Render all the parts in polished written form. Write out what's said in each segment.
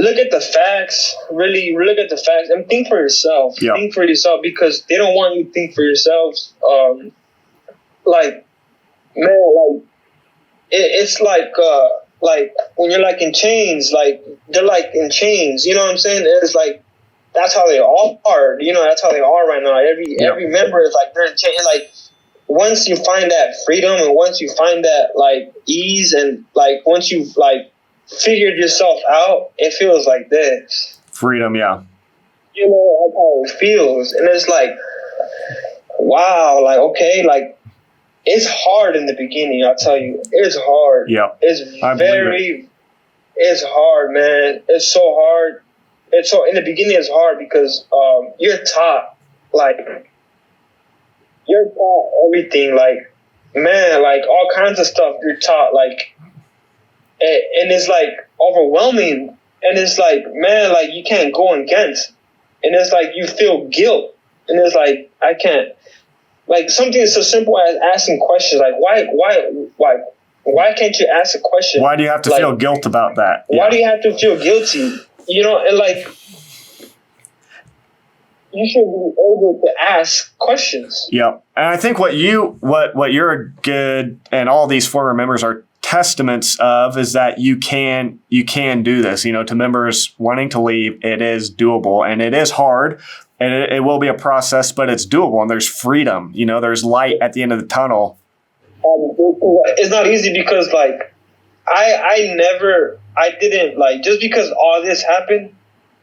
look at the facts. Really look at the facts and think for yourself. Yep. Think for yourself, because they don't want you to think for yourselves. Like, man, like it's like when you're like in chains, like they're like in chains. You know what I'm saying? It's like that's how they all are. You know, that's how they are right now. Every member is like they're in chains. Like once you find that freedom and once you find that like ease and like once you've like figured yourself out, it feels like this. Freedom, yeah. You know, that's how it feels. And it's like, wow, like, okay, like, it's hard in the beginning, I'll tell you. It's hard. Yeah. It's hard, man. It's so hard. In the beginning, it's hard because you're taught everything, like, man, like, all kinds of stuff you're taught, like, and it's, like, overwhelming. And it's like, man, like, you can't go against. And it's like, you feel guilt. And it's like, I can't. Like something so simple as asking questions, like why can't you ask a question? Why do you have to feel guilt about that? Why do you have to feel guilty? You know, and like you should be able to ask questions. Yeah, and I think what you're good and all these former members are testaments of is that you can do this. You know, to members wanting to leave, it is doable and it is hard. And it will be a process, but it's doable, and there's freedom. You know, there's light at the end of the tunnel. It's not easy because, like, I didn't, like, just because all this happened,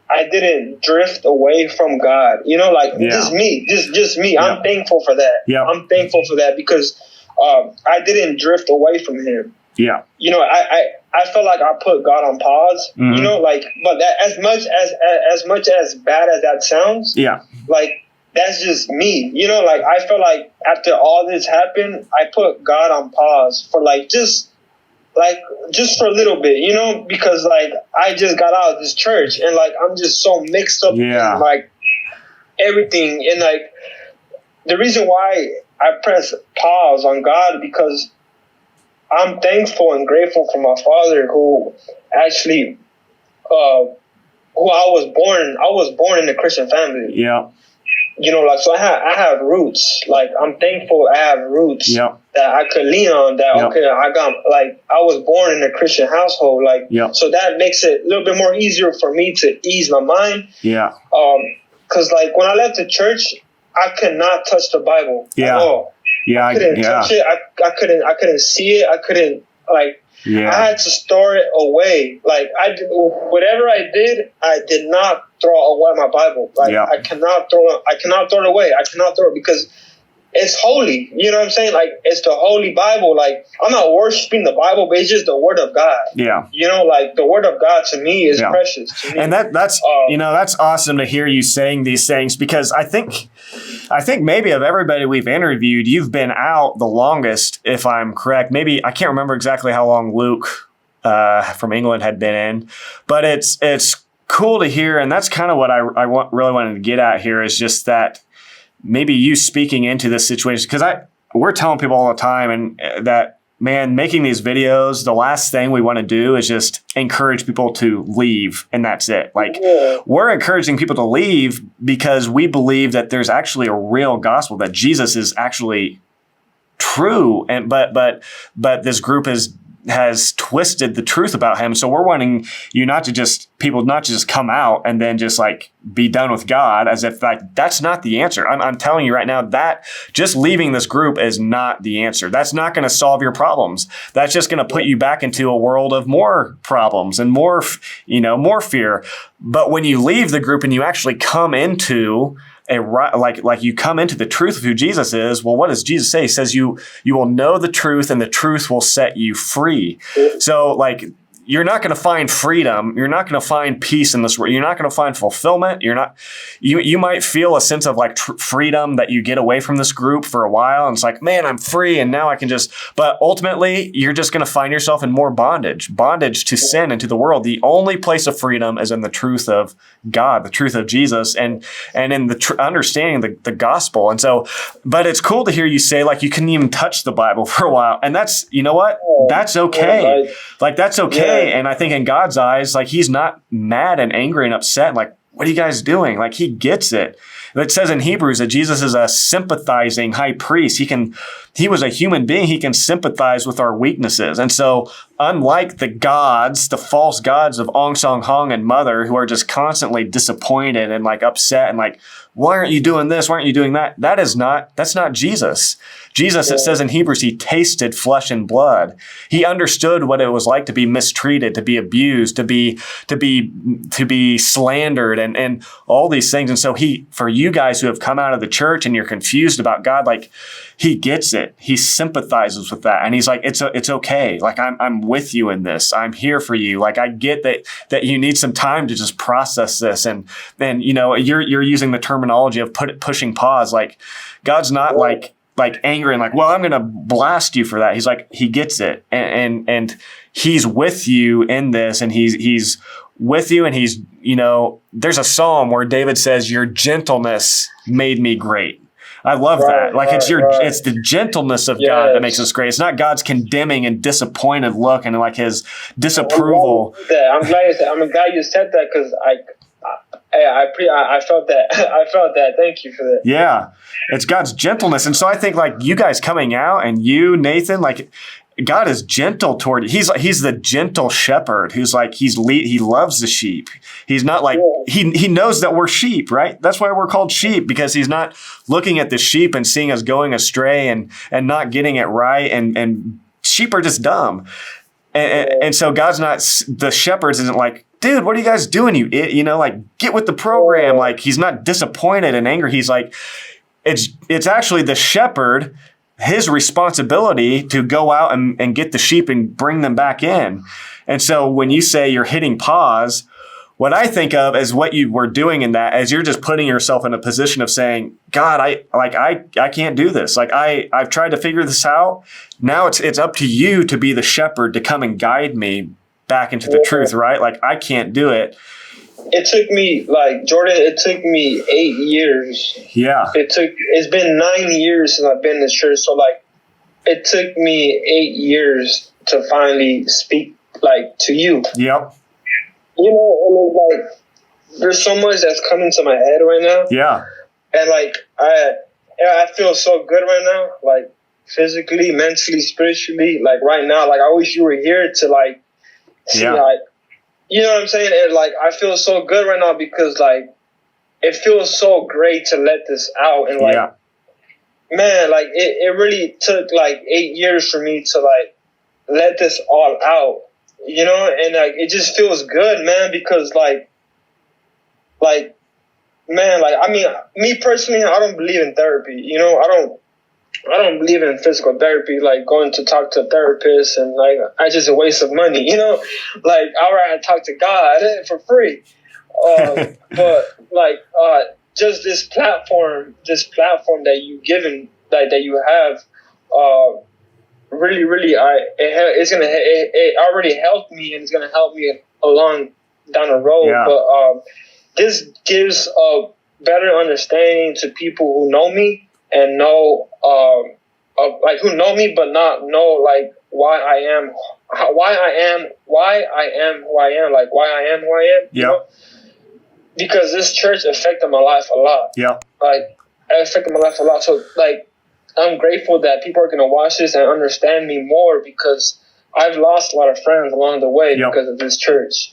I didn't drift away from God. You know, like, just me. Yeah. I'm thankful for that. Yeah. I'm thankful for that because I didn't drift away from Him. Yeah. You know, I felt like I put God on pause, you know, like, but that as much as bad as that sounds, like, that's just me, you know, like, I felt like after all this happened, I put God on pause for just for a little bit, you know, because like, I just got out of this church and like, I'm just so mixed up in like everything. And like, the reason why I press pause on God, because I'm thankful and grateful for my father who actually, who I was born in a Christian family. Yeah. You know, like, so I have roots. Like, I'm thankful I have roots that I could lean on, that, okay, I was born in a Christian household. Like, so that makes it a little bit more easier for me to ease my mind. Yeah. 'Cause like when I left the church, I could not touch the Bible at all. Yeah, I couldn't touch it. I couldn't see it. I couldn't I had to store it away. Like whatever I did not throw away my Bible. Like I cannot throw it away. I cannot throw it because it's holy. You know what I'm saying? Like, it's the holy Bible. Like, I'm not worshiping the Bible, but it's just the Word of God. Yeah. You know, like, the Word of God to me is precious. To me. And that's that's awesome to hear you saying these things, because I think maybe of everybody we've interviewed, you've been out the longest, if I'm correct. Maybe I can't remember exactly how long Luke from England had been in, but it's cool to hear, and that's kind of what I really wanted to get at here, is just that maybe you speaking into this situation, because we're telling people all the time, and that, man, making these videos, the last thing we want to do is just encourage people to leave, and that's it. Like, we're encouraging people to leave because we believe that there's actually a real gospel, that Jesus is actually true, and but this group has twisted the truth about him. So we're wanting you not to just come out and then just like be done with God, as if like that's not the answer. I'm telling you right now that just leaving this group is not the answer. That's not going to solve your problems. That's just going to put you back into a world of more problems and more fear. But when you leave the group and you actually come into like you come into the truth of who Jesus is, well, what does Jesus say? He says you will know the truth, and the truth will set you free. So like, you're not going to find freedom. You're not going to find peace in this world. You're not going to find fulfillment. You might feel a sense of like freedom that you get away from this group for a while. And it's like, man, I'm free. And now I can but ultimately you're just going to find yourself in more bondage to sin and to the world. The only place of freedom is in the truth of God, the truth of Jesus, and in the understanding the gospel. And so, but it's cool to hear you say like, you couldn't even touch the Bible for a while. And that's, you know what? That's okay. Like, that's okay. okay. And I think in God's eyes, like he's not mad and angry and upset. Like, what are you guys doing? Like he gets it. It says in Hebrews that Jesus is a sympathizing high priest. He was a human being. He can sympathize with our weaknesses. And so unlike the gods, the false gods of Ong Song Hong and Mother, who are just constantly disappointed and like upset and like, why aren't you doing this? Why aren't you doing that? That's not Jesus. Jesus, it says in Hebrews, he tasted flesh and blood. He understood what it was like to be mistreated, to be abused, to be slandered and all these things. And so for you guys who have come out of the church and you're confused about God, like he gets it. He sympathizes with that. And he's like, it's okay. Like I'm with you in this. I'm here for you. Like I get that you need some time to just process this. And you're using the terminology of pushing pause. Like God's not like angry and like, well, I'm going to blast you for that. He's like, he gets it. And he's with you in this. And he's with you. And he's, there's a psalm where David says, your gentleness made me great. I love that. Like it's the gentleness of God that makes us great. It's not God's condemning and disappointed look and like his disapproval. I'm glad you said that because I felt that. I felt that. Thank you for that. Yeah. It's God's gentleness. And so I think like you guys coming out and you, Nathan, like God is gentle toward you. He's the gentle shepherd who's like, he loves the sheep. He's not like, he knows that we're sheep, right? That's why we're called sheep, because he's not looking at the sheep and seeing us going astray and not getting it right. And sheep are just dumb. And so God's not, the shepherds isn't like, dude, what are you guys doing? Like get with the program. Like he's not disappointed and angry. He's like, it's actually the shepherd, his responsibility to go out and get the sheep and bring them back in. And so when you say you're hitting pause, what I think of as what you were doing in that, as you're just putting yourself in a position of saying, God, I can't do this. Like I've tried to figure this out. Now it's up to you to be the shepherd to come and guide me back into the truth, right? Like I can't do it. It took me, Jordan, it took me 8 years. Yeah. It's been 9 years since I've been in this church. So it took me 8 years to finally speak to you. Yep. There's so much that's coming to my head right now. Yeah. And I feel so good right now, physically, mentally, spiritually. Right now, I wish you were here to see, you know what I'm saying? And I feel so good right now because it feels so great to let this out. And man, it really took 8 years for me to let this all out, and it just feels good, man, because I mean, me personally, I don't believe in therapy. I don't believe in physical therapy, going to talk to a therapist and I just a waste of money, I'd rather talk to God for free. But just this platform that you given, that you have, really, it already helped me and it's gonna help me along down the road. Yeah. But this gives a better understanding to people who know me and know, who know me but not know why I am who I am, why I am. Yeah. Because this church affected my life a lot. Yeah. It affected my life a lot. So I'm grateful that people are gonna watch this and understand me more because I've lost a lot of friends along the way because of this church.